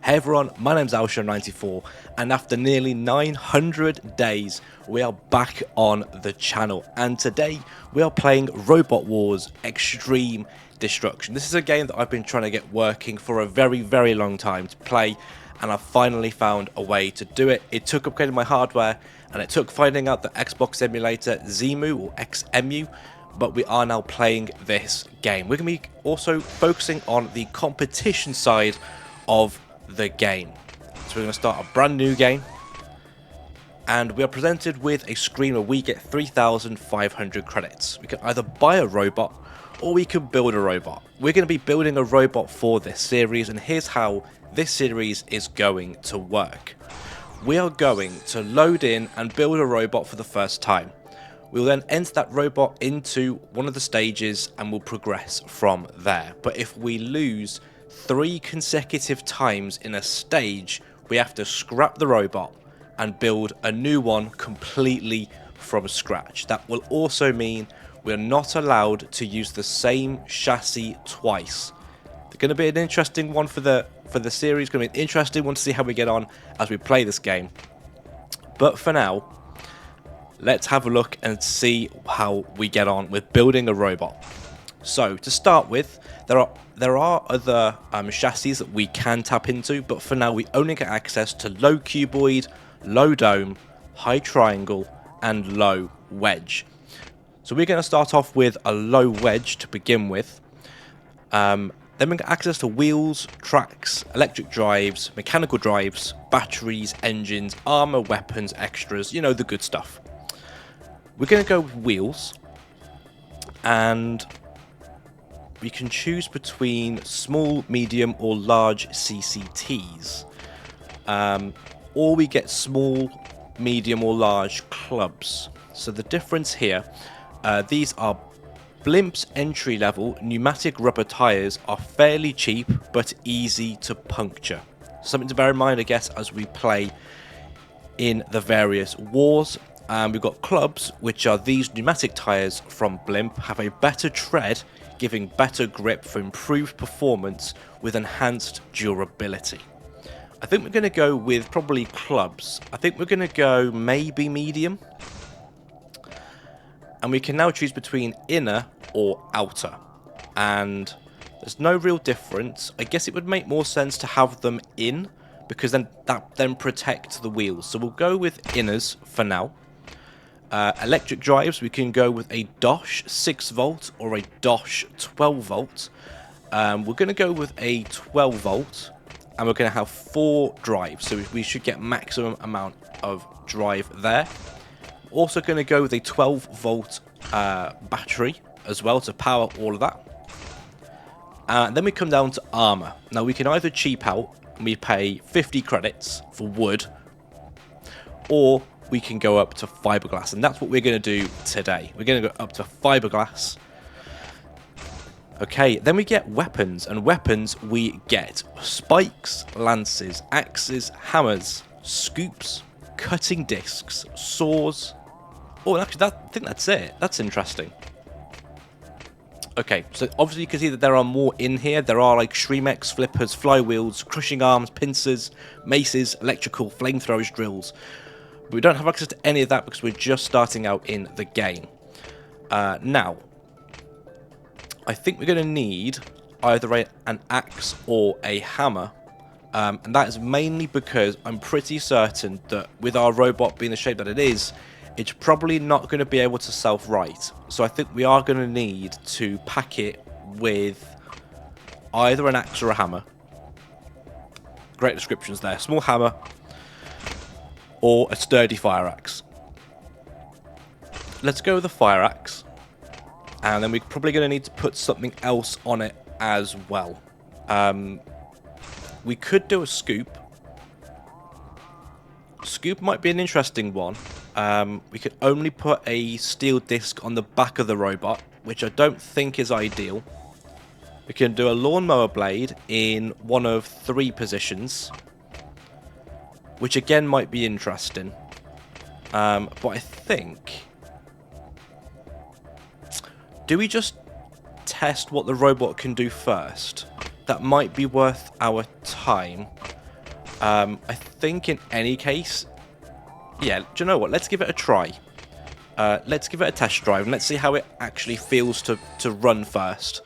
Hey everyone, my name's Alsha94, and after nearly 900 days, we are back on the channel. And today, we are playing Robot Wars Extreme Destruction. This is a game that I've been trying to get working for a very long time to play, and I've finally found a way to do it. It took upgrading my hardware, and it took finding out the Xbox emulator Xemu or XEMU, but we are now playing this game. We're going to be also focusing on the competition side of the game. So we're going to start a brand new game, and we are presented with a screen where we get 3,500 credits. We can either buy a robot or we can build a robot. We're going to be building a robot for this series, and here's how this series is going to work. We are going to load in and build a robot for the first time. We'll then enter that robot into one of the stages and we'll progress from there. But if we lose 3 consecutive times in a stage, we have to scrap the robot and build a new one completely from scratch. That will also mean we're not allowed to use the same chassis twice. It's going to be an interesting one for the series. It's going to be an interesting one to see how we get on as we play this game. But for now, let's have a look and see how we get on with building a robot. So to start with, there are other chassis that we can tap into, but for now we only get access to low cuboid, low dome, high triangle, and low wedge. So we're going to start off with a low wedge to begin with. Then we get access to wheels, tracks, electric drives, mechanical drives, batteries, engines, armor, weapons, extras, you know, the good stuff. We're going to go with wheels, and we can choose between small, medium, or large CCTs. Or we get small, medium, or large clubs. So the difference here, these are Blimp's entry level pneumatic rubber tyres are fairly cheap but easy to puncture. Something to bear in mind, I guess, as we play in the various wars. We've got clubs, which are these pneumatic tyres from Blimp, have a better tread, giving better grip for improved performance with enhanced durability. I think we're going to go with probably clubs. I think we're going to go maybe medium. And we can now choose between inner or outer. And there's no real difference. I guess it would make more sense to have them in, because then that then protects the wheels. So we'll go with inners for now. Electric drives, we can go with a Dosh 6 volt or a Dosh 12 volt. We're going to go with a 12 volt, and we're going to have 4 drives, so we should get maximum amount of drive there. Also going to go with a 12 volt battery as well to power all of that. Then we come down to armor. Now we can either cheap out and we pay 50 credits for wood, or we can go up to fiberglass, and that's what we're going to do today. We're going to go up to fiberglass. Okay, then we get weapons, and weapons we get spikes, lances, axes, hammers, scoops, cutting discs, saws. Oh, actually, I think that's it. That's interesting. Okay, so obviously you can see that there are more in here. There are like Shremex, flippers, flywheels, crushing arms, pincers, maces, electrical, flamethrowers, drills. But we don't have access to any of that because we're just starting out in the game. Now, I think we're going to need either an axe or a hammer. And that is mainly because I'm pretty certain that with our robot being the shape that it is, it's probably not going to be able to self-right. So I think we are going to need to pack it with either an axe or a hammer. Great descriptions there. Small hammer or a sturdy fire axe. Let's go with the fire axe. And then we're probably going to need to put something else on it as well. We could do a scoop. Scoop might be an interesting one. We could only put a steel disc on the back of the robot, which I don't think is ideal. We can do a lawnmower blade in one of 3 positions, which again might be interesting. But I think, do we just test what the robot can do first? That might be worth our time. I think in any case, yeah, do you know what? Let's give it a try. Let's give it a test drive and let's see how it actually feels to run first.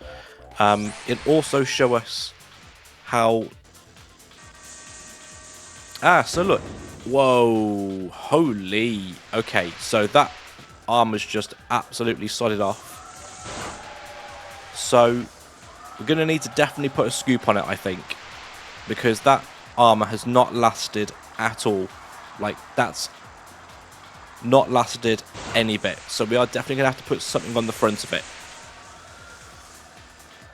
It'll also show us how... so look. Whoa, holy. Okay, so that armor's just absolutely sodded off. So we're going to need to definitely put a scoop on it, I think, because that armor has not lasted at all. Like, that's not lasted any bit. So we are definitely going to have to put something on the front of it.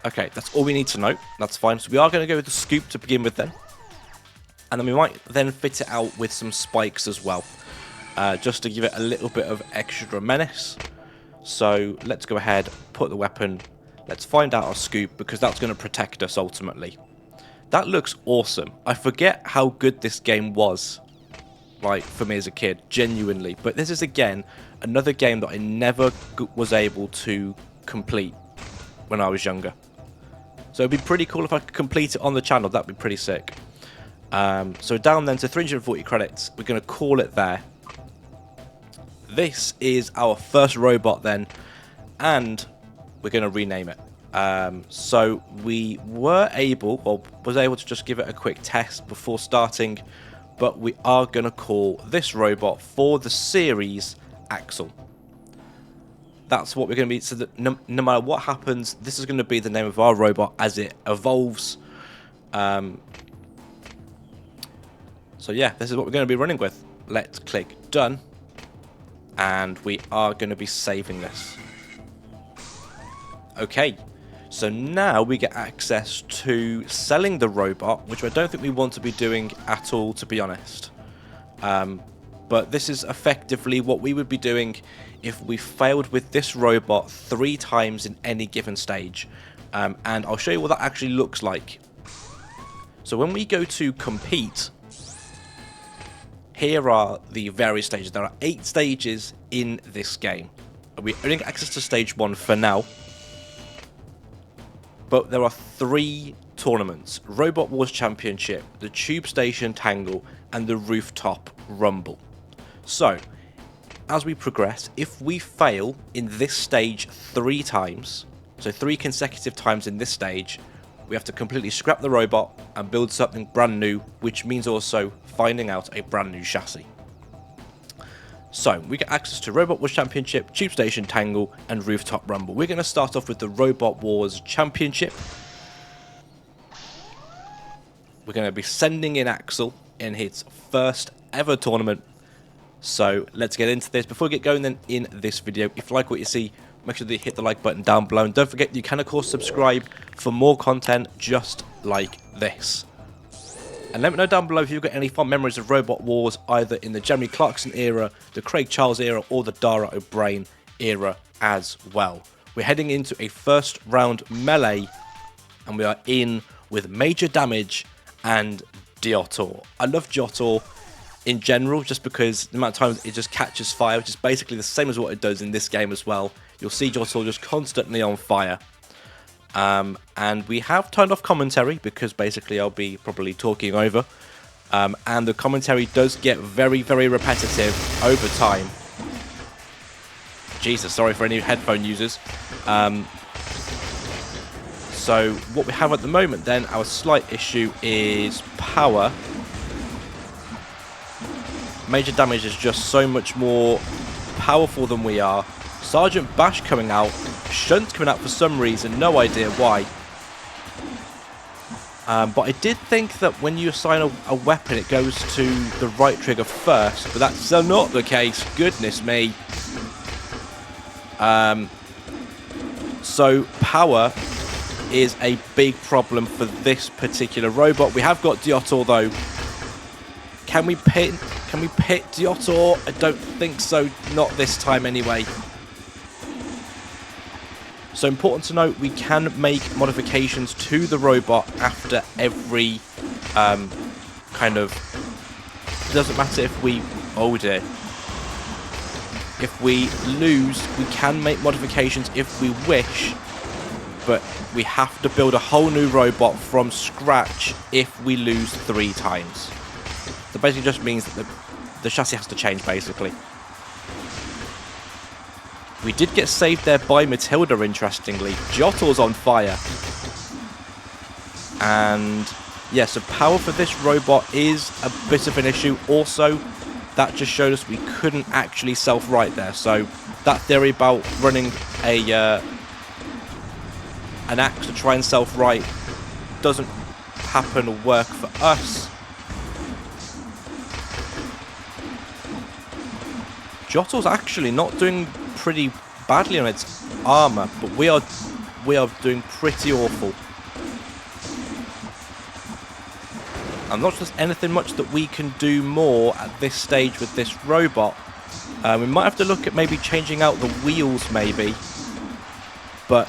Okay, that's all we need to know. That's fine. So we are going to go with the scoop to begin with then. And then we might then fit it out with some spikes as well. Just to give it a little bit of extra menace. So let's go ahead, put the weapon. Let's find out our scoop because that's going to protect us ultimately. That looks awesome. I forget how good this game was. Like, for me as a kid, genuinely. But this is, again, another game that I never was able to complete when I was younger. So it'd be pretty cool if I could complete it on the channel. That'd be pretty sick. So down then to 340 credits. We're going to call it there. This is our first robot then. And we're going to rename it. So we were able, or was able to just give it a quick test before starting. But we are going to call this robot for the series Axel. That's what we're going to be. So that no matter what happens, this is going to be the name of our robot as it evolves. So yeah, this is what we're going to be running with. Let's click done. And we are going to be saving this. Okay. So now we get access to selling the robot, which I don't think we want to be doing at all, to be honest. But this is effectively what we would be doing if we failed with this robot 3 times in any given stage. And I'll show you what that actually looks like. So when we go to compete, here are the various stages. There are 8 stages in this game. We only get access to stage 1 for now. But there are 3 tournaments: Robot Wars Championship, the Tube Station Tangle, and the Rooftop Rumble. So, as we progress, if we fail in this stage 3 times, so 3 consecutive times in this stage, we have to completely scrap the robot and build something brand new, which means also finding out a brand new chassis. So, we get access to Robot Wars Championship, Tube Station Tangle, and Rooftop Rumble. We're going to start off with the Robot Wars Championship. We're going to be sending in Axel in his first ever tournament. So, let's get into this. Before we get going then in this video, if you like what you see, make sure that you hit the like button down below. And don't forget, you can of course subscribe for more content just like this. And let me know down below if you've got any fond memories of Robot Wars, either in the Jeremy Clarkson era, the Craig Charles era, or the Dara O'Brien era as well. We're heading into a first round melee, and we are in with Major Damage and Diotor. I love Diotor in general, just because the amount of times it just catches fire, which is basically the same as what it does in this game as well. You'll see Diotor just constantly on fire. And we have turned off commentary because basically I'll be probably talking over. And the commentary does get very, very repetitive over time. Jesus, sorry for any headphone users. So what we have at the moment then, our slight issue is power. Major Damage is just so much more powerful than we are. Sergeant Bash coming out. Shunt's coming out for some reason, no idea why. But I did think that when you assign a weapon, it goes to the right trigger first, but that's not the case. Goodness me. So power is a big problem for this particular robot. We have got Diotor though. Can we pit Diotor? I don't think so. Not this time anyway. So important to note, we can make modifications to the robot after every kind of... It doesn't matter if we... Oh dear. If we lose, we can make modifications if we wish. But we have to build a whole new robot from scratch if we lose 3 times. That basically just means that the chassis has to change, basically. We did get saved there by Matilda, interestingly. Giotto's on fire. And yeah, so power for this robot is a bit of an issue. Also, that just showed us we couldn't actually self-right there. So that theory about running an axe to try and self-right doesn't happen or work for us. Giotto's actually not doing pretty badly on its armor, but we are doing pretty awful. I'm not sure there's anything much that we can do more at this stage with this robot. We might have to look at maybe changing out the wheels, maybe, but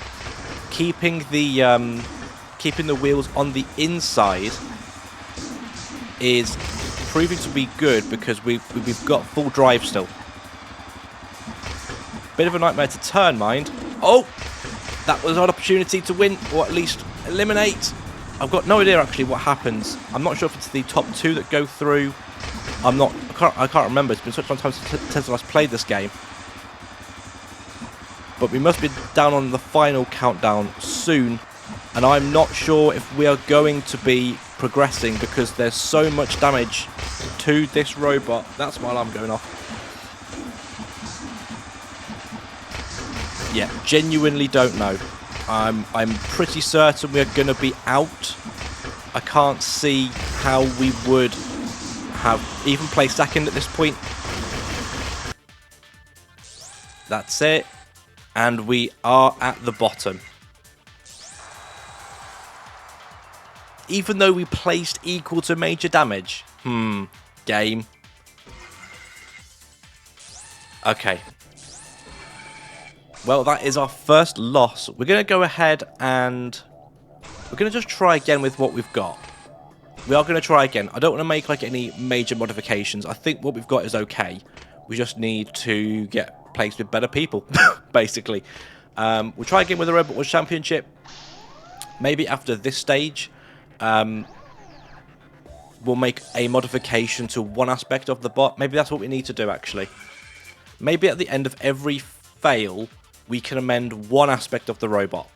keeping the wheels on the inside is proving to be good because we've got full drive still. Bit of a nightmare to turn, mind. Oh, that was an opportunity to win, or at least eliminate. I've got no idea actually what happens. I'm not sure if it's the top two that go through. I can't remember. It's been such a long time since I last played this game. But we must be down on the final countdown soon. And I'm not sure if we are going to be progressing because there's so much damage to this robot. That's my alarm going off. Yeah, genuinely don't know. I'm pretty certain we're going to be out. I can't see how we would have even placed second at this point. That's it. And we are at the bottom. Even though we placed equal to major damage. Game. Okay. Well, that is our first loss. We're going to go ahead and we're going to just try again with what we've got. We are going to try again. I don't want to make like any major modifications. I think what we've got is okay. We just need to get placed with better people, basically. We'll try again with the Robot Wars Championship. Maybe after this stage, we'll make a modification to one aspect of the bot. Maybe that's what we need to do, actually. Maybe at the end of every fail, we can amend one aspect of the robot.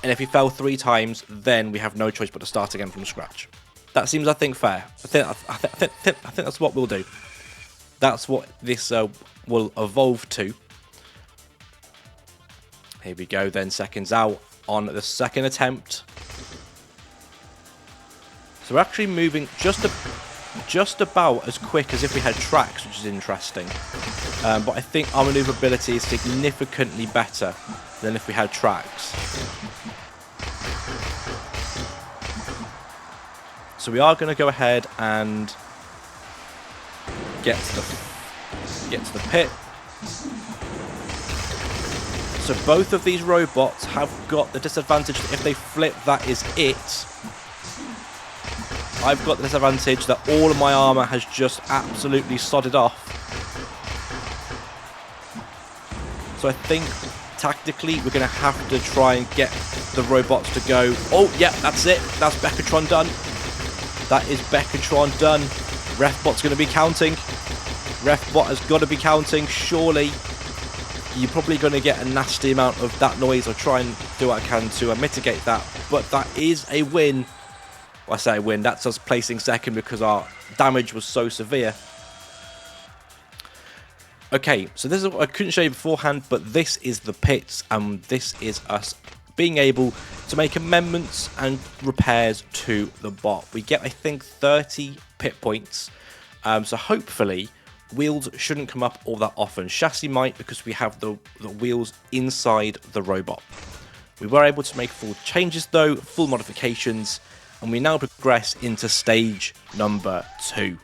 And if we fail 3 times, then we have no choice but to start again from scratch. That seems, I think, fair. I think that's what we'll do. That's what this will evolve to. Here we go then, seconds out on the second attempt. So we're actually moving just about as quick as if we had tracks, which is interesting. But I think our maneuverability is significantly better than if we had tracks. So we are going to go ahead and get to the pit. So both of these robots have got the disadvantage that if they flip, that is it. I've got the disadvantage that all of my armor has just absolutely sodded off. So I think tactically we're going to have to try and get the robots to go. Oh, yeah, that's it. That's Beckatron done. That is Beckatron done. Refbot's going to be counting. Refbot has got to be counting, surely. You're probably going to get a nasty amount of that noise. I'll try and do what I can to mitigate that. But that is a win. Well, I say a win. That's us placing second because our damage was so severe. Okay, so this is what I couldn't show you beforehand, but this is the pits, and this is us being able to make amendments and repairs to the bot. We get, I think, 30 pit points, so hopefully wheels shouldn't come up all that often. Chassis might, because we have the wheels inside the robot. We were able to make full changes though, full modifications, and we now progress into stage number 2.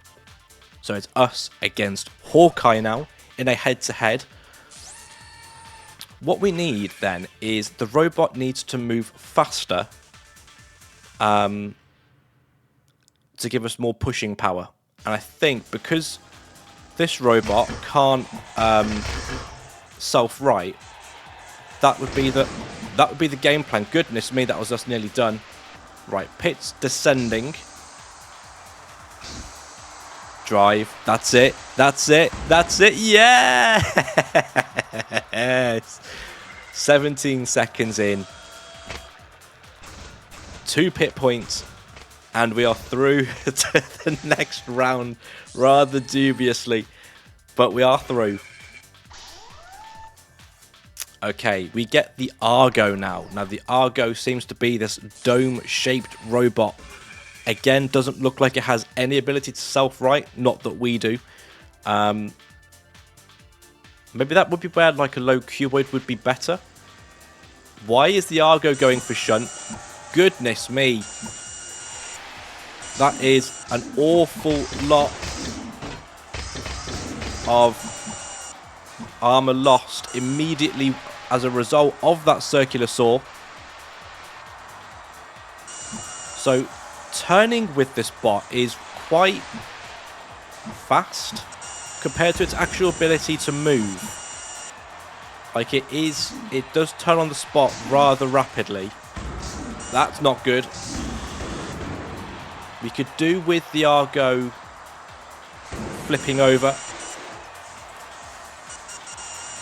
So it's us against Hawkeye now in a head-to-head. What we need then is the robot needs to move faster to give us more pushing power. And I think because this robot can't self-right, that would be the game plan. Goodness me, that was us nearly done. Right, pits descending. Drive. That's it. That's it. That's it. Yeah! 17 seconds in. 2 pit points. And we are through to the next round rather dubiously. But we are through. Okay, we get the Argo now. Now, the Argo seems to be this dome-shaped robot. Again, doesn't look like it has any ability to self-right. Not that we do. Maybe that would be where like a low cuboid would be better. Why is the Argo going for shunt? Goodness me. That is an awful lot of armor lost immediately as a result of that circular saw. So turning with this bot is quite fast compared to its actual ability to move. Like it does turn on the spot rather rapidly. That's not good. We could do with the Argo flipping over.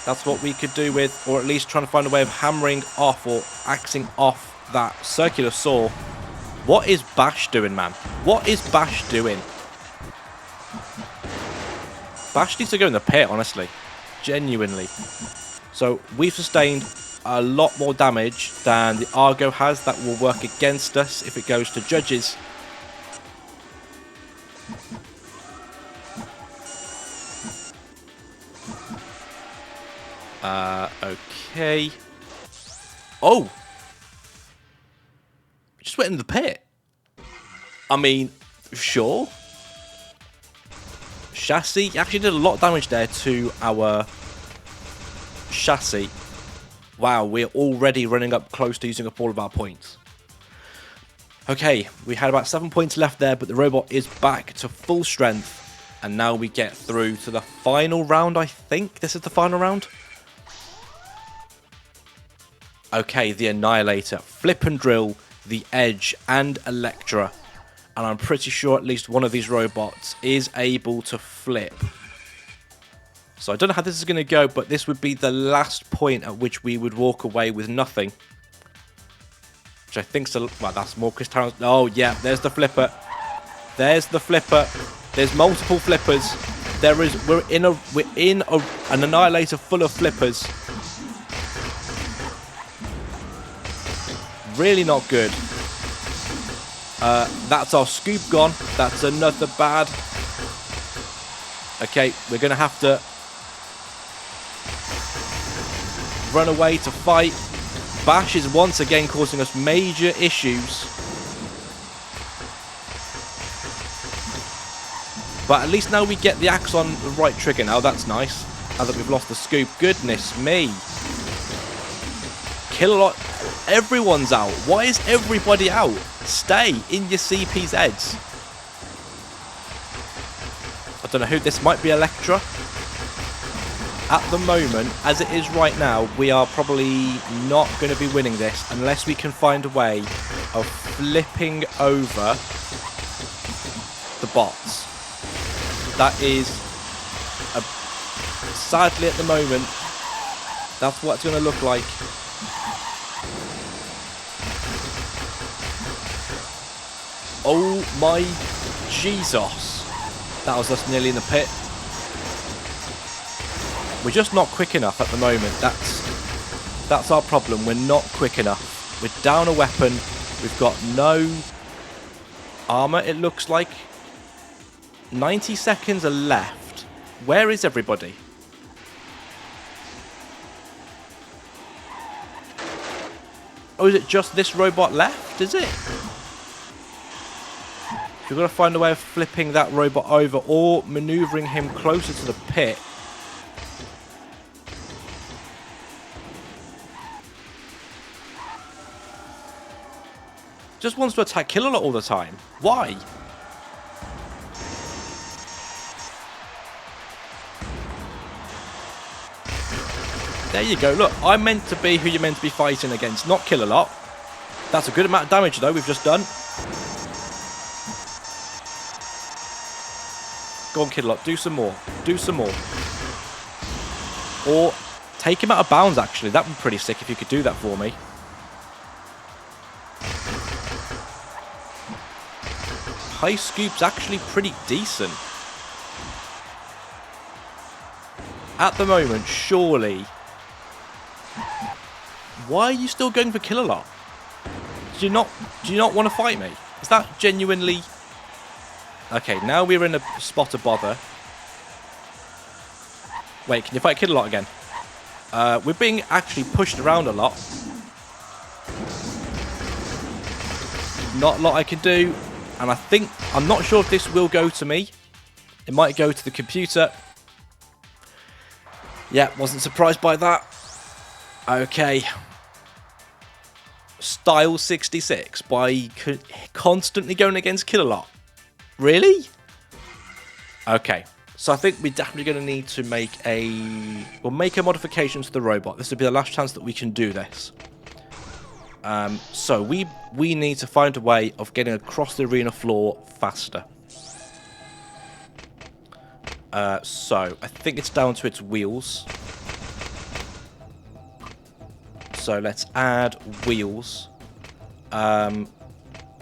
That's what we could do with, or at least trying to find a way of hammering off or axing off that circular saw. What is Bash doing, man? What is Bash doing? Bash needs to go in the pit, honestly. Genuinely. So we've sustained a lot more damage than the Argo has. That will work against us if it goes to judges. Okay. Oh! Just went in the pit. I mean, sure. Chassis actually did a lot of damage there to our chassis. Wow, we're already running up close to using up all of our points. Okay, we had about 7 points left there, but the robot is back to full strength. And now we get through to the final round, I think. This is the final round. Okay, the Annihilator, Flip and Drill, the Edge, and Electra. And I'm pretty sure at least one of these robots is able to flip. So I don't know how this is going to go, but this would be the last point at which we would walk away with nothing. Which I think so. Well, that's more Crystal. Oh, yeah, there's the flipper. There's the flipper. There's multiple flippers. We're in an Annihilator full of flippers. Really not good. That's our scoop gone. That's another bad. Okay, we're going to have to run away to fight. Bash is once again causing us major issues. But at least now we get the axe on the right trigger now. That's nice. Now that we've lost the scoop. Goodness me. Kill-A-Lot. Everyone's out. Why is everybody out? Stay in your CPZs. I don't know who this might be. Electra. At the moment, as it is right now, we are probably not going to be winning this unless we can find a way of flipping over the bots. That is, sadly at the moment, that's what it's going to look like. Oh my Jesus. That was us nearly in the pit. We're just not quick enough at the moment. That's our problem. We're not quick enough. We're down a weapon. We've got no armor, it looks like. 90 seconds are left. Where is everybody? Oh, is it just this robot left? Is it? We've got to find a way of flipping that robot over or maneuvering him closer to the pit. Just wants to attack Kill-A-Lot all the time. Why? There you go. Look, I'm meant to be who you're meant to be fighting against, not Kill-A-Lot. That's a good amount of damage, though, we've just done. Go on, Kidlot. Do some more. Do some more. Or take him out of bounds, actually. That would be pretty sick if you could do that for me. High Scoop's actually pretty decent. At the moment, surely. Why are you still going for Kill-A-Lot? Do you not want to fight me? Is that genuinely... Okay, now we're in a spot of bother. Wait, can you fight Kill-A-Lot again? We're being actually pushed around a lot. Not a lot I can do. And I think... I'm not sure if this will go to me. It might go to the computer. Yeah, wasn't surprised by that. Okay. Style 66 by constantly going against Kill-A-Lot. Really? Okay. So I think we're definitely going to need to make a... We'll make a modification to the robot. This will be the last chance that we can do this. So we need to find a way of getting across the arena floor faster. So I think it's down to its wheels. So let's add wheels. I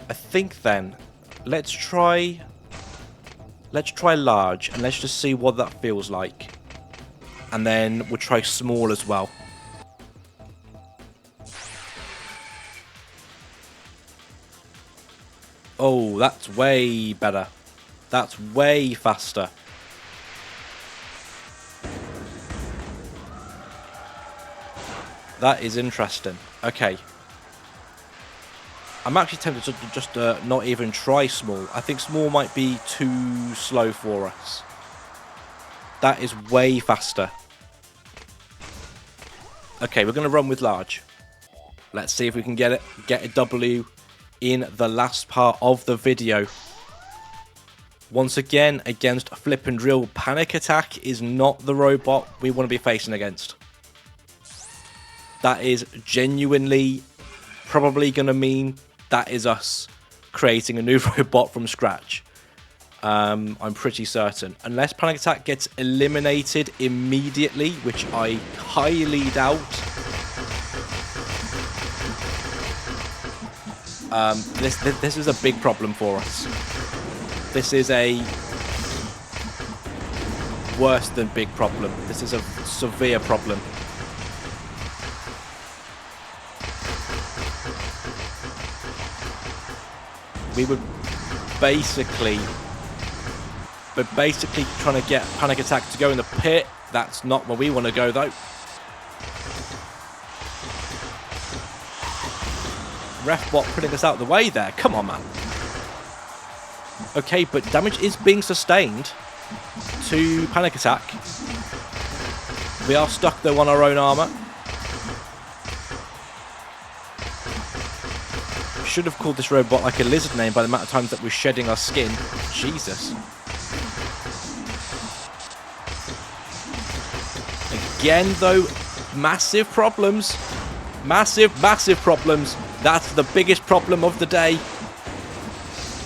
think then let's try large and let's just see what that feels like. And then we'll try small as well. Oh, that's way better. That's way faster. That is interesting. Okay. I'm actually tempted to just not even try small. I think small might be too slow for us. That is way faster. Okay, we're going to run with large. Let's see if we can get a W in the last part of the video. Once again, against Flip and Drill, Panic Attack is not the robot we want to be facing against. That is genuinely probably going to mean that is us creating a new robot from scratch. I'm pretty certain. Unless Panic Attack gets eliminated immediately, which I highly doubt. This is a big problem for us. This is a worse than big problem. This is a severe problem. We're basically trying to get Panic Attack to go in the pit. That's not where we want to go, though. Refbot putting us out of the way there. Come on, man. Okay, but damage is being sustained to Panic Attack. We are stuck, though, on our own armor. Should have called this robot like a lizard name by the amount of times that we're shedding our skin. Jesus. Again, though, massive problems. Massive problems. That's the biggest problem of the day.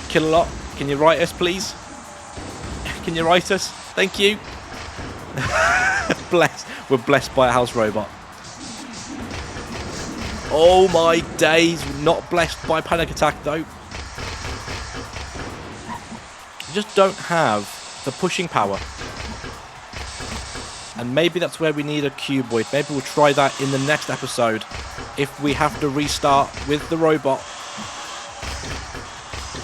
Kill-A-Lot, can you write us, please? Can you write us? Thank you. We're blessed by a house robot. Oh my days, not blessed by Panic Attack though. We just don't have the pushing power. And maybe that's where we need a cuboid. Maybe we'll try that in the next episode if we have to restart with the robot.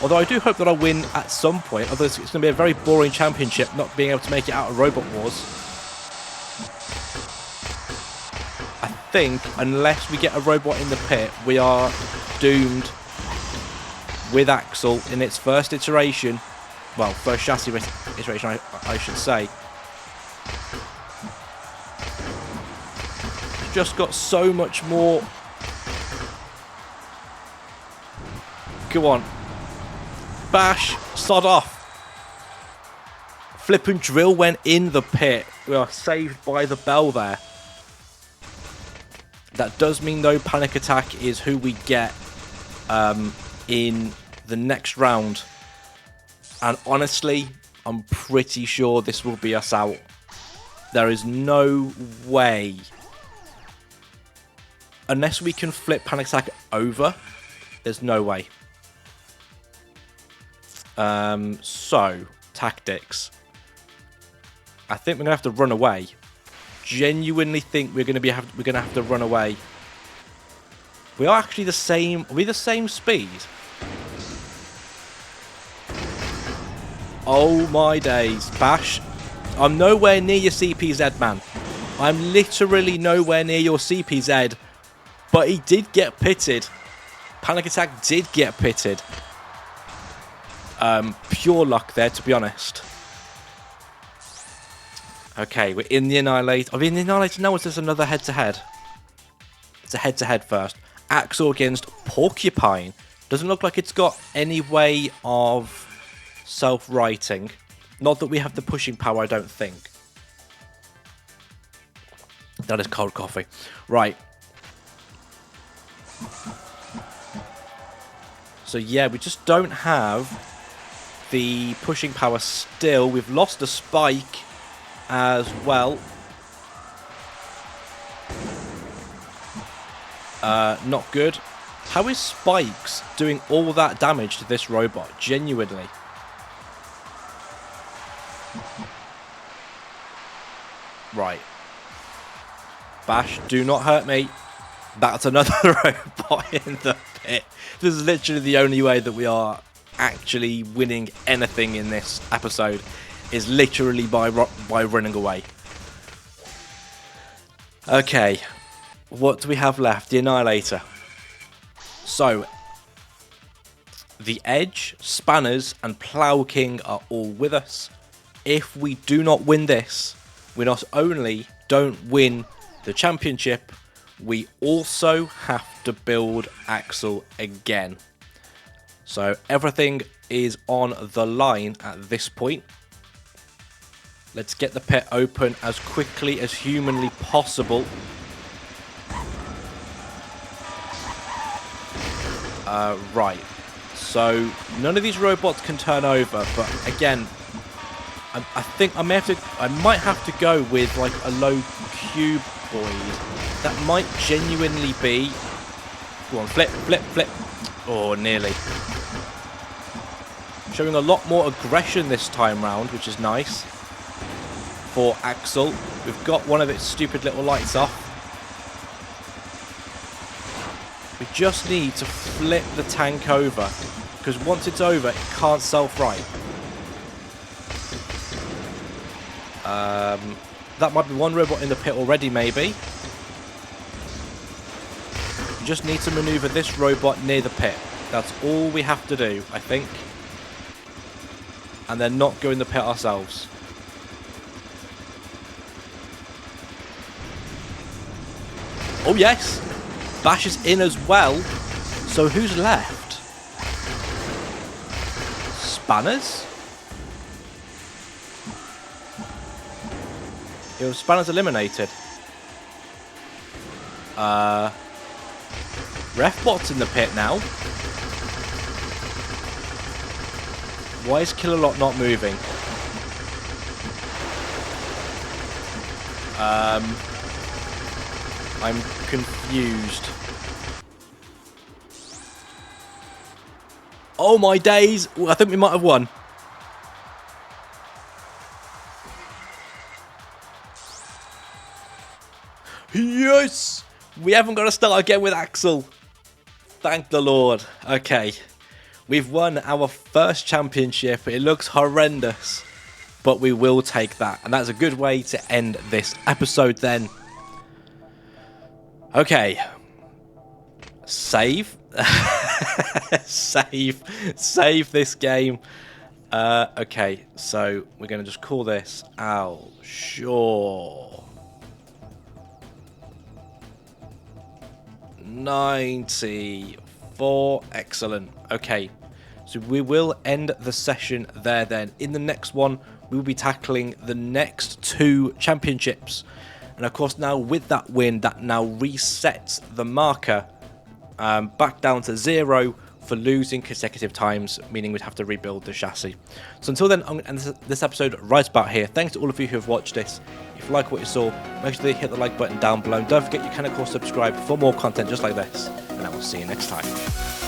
Although I do hope that I'll win at some point. Otherwise it's going to be a very boring championship not being able to make it out of Robot Wars. I think unless we get a robot in the pit, we are doomed with Axel in its first iteration. Well, first chassis iteration, I should say. Just got so much more. Go on. Bash. Sod off. Flip and Drill went in the pit. We are saved by the bell there. That does mean, though, Panic Attack is who we get in the next round. And honestly, I'm pretty sure this will be us out. There is no way. Unless we can flip Panic Attack over, there's no way. So, tactics. I think we're going to have to run away. Genuinely think we're going to have to run away. We are actually the same. Are we the same speed? Oh my days. Bash, I'm nowhere near your CPZ, man. I'm literally nowhere near your CPZ. But he did get pitted. Panic Attack did get pitted. Pure luck there, to be honest. Okay, we're in the Annihilator. Are we in the Annihilator now, or is this another head-to-head? It's a head-to-head first. Axel against Porcupine. Doesn't look like it's got any way of self-righting. Not that we have the pushing power, I don't think. That is cold coffee. Right. So yeah, we just don't have the pushing power still. We've lost a spike as well. Not good. How is Spikes doing all that damage to this robot? Genuinely. Right. Bash, do not hurt me. That's another robot in the pit. This is literally the only way that we are actually winning anything in this episode, is literally by running away. Okay, what do we have left? The Annihilator. So, the Edge, Spanners, and Plow King are all with us. If we do not win this, we not only don't win the championship, we also have to build Axel again. So everything is on the line at this point. Let's get the pit open as quickly as humanly possible. Right. So none of these robots can turn over, but again, I think I might have to go with like a low cube void. That might genuinely be. Go on, flip, flip, flip. Oh, nearly. Showing a lot more aggression this time round, which is nice. For Axel, we've got one of its stupid little lights off. We just need to flip the tank over, because once it's over, it can't self-right. That might be one robot in the pit already, maybe. We just need to maneuver this robot near the pit. That's all we have to do, I think. And then not go in the pit ourselves. Oh yes! Bash is in as well. So who's left? Spanners? Spanners eliminated. Refbot's in the pit now. Why is Killalot not moving? I'm confused. Oh my days! Ooh, I think we might have won. Yes! We haven't got to start again with Axel. Thank the Lord. Okay. We've won our first championship. It looks horrendous, but we will take that. And that's a good way to end this episode then. Okay. Save. Save this game. Okay, so we're going to just call this Al Shaw. 94. Excellent. Okay, so we will end the session there then. In the next one, we will be tackling the next 2 championships. And of course, now with that win, that now resets the marker back down to 0, for losing consecutive times, meaning we'd have to rebuild the chassis. So until then, I'm going to end this episode right about here. Thanks to all of you who have watched this. If you like what you saw, make sure to hit the like button down below. And don't forget you can of course subscribe for more content just like this. And I will see you next time.